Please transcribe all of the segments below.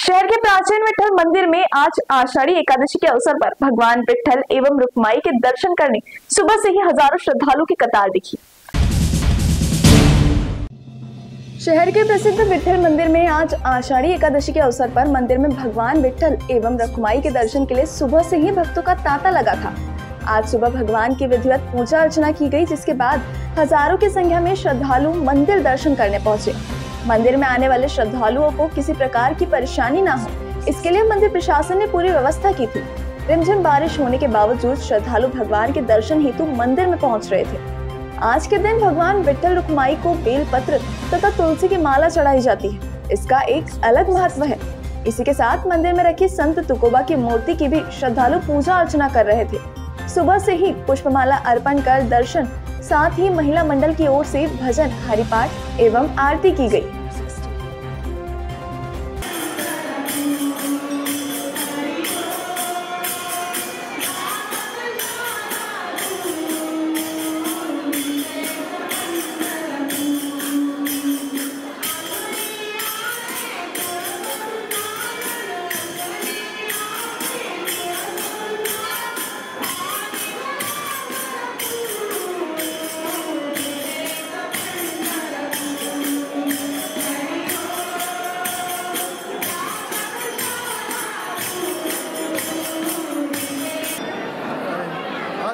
शहर के प्राचीन विठल मंदिर में आज आषाढ़ी एकादशी के अवसर पर भगवान विठल एवं रुक्माई के दर्शन करने सुबह से ही हजारों श्रद्धालुओं की कतार दिखी। शहर के प्रसिद्ध विठल मंदिर में आज आषाढ़ी एकादशी के अवसर पर मंदिर में भगवान विठल एवं रुक्माई के दर्शन के लिए सुबह से ही भक्तों का तांता लगा था। आज सुबह भगवान की विधिवत पूजा अर्चना की गई, जिसके बाद हजारों की संख्या में श्रद्धालु मंदिर दर्शन करने पहुंचे। मंदिर में आने वाले श्रद्धालुओं को किसी प्रकार की परेशानी ना हो, इसके लिए मंदिर प्रशासन ने पूरी व्यवस्था की थी। रिमझिम बारिश होने के बावजूद श्रद्धालु भगवान के दर्शन हेतु मंदिर में पहुंच रहे थे। आज के दिन भगवान विठल रुक्माई को बेल पत्र तथा तुलसी की माला चढ़ाई जाती है। इसका एक अलग महत्व है। इसी के साथ मंदिर में रखी संत तुकोबा की मूर्ति की भी श्रद्धालु पूजा अर्चना कर रहे थे। सुबह से ही पुष्पमाला अर्पण कर दर्शन, साथ ही महिला मंडल की ओर से भजन, हरिपाठ एवं आरती की गई।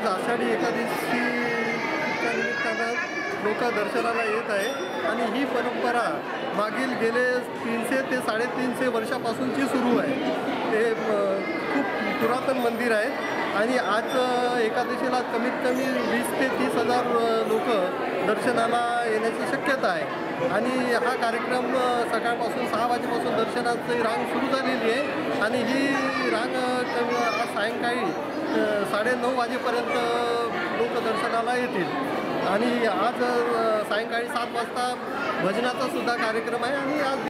आषाढी एकादशीच्या निमित्तानं लोक दर्शनाला येत आहे आणि ही परंपरा मागील गेले 300 ते 350 वर्षापासूनची सुरू आहे। ते खूप पुरातन मंदिर आहे आणि आज एकादशीला कमीत कमी 20 ते 30 हजार लोक दर्शनाला येण्याची शक्यता आहे आणि हा कार्यक्रम सकाळपासून 6 वाजेपासून दर्शनाची रांग सुरू झालेली आहे आणि ही रांग आज सायंकाळी 9:30 वाजेपर्यंत लोक दर्शनाला येतील आणि आज सायंकाळी 7 वाजता भजनाचा सुद्धा कार्यक्रम आहे आणि आज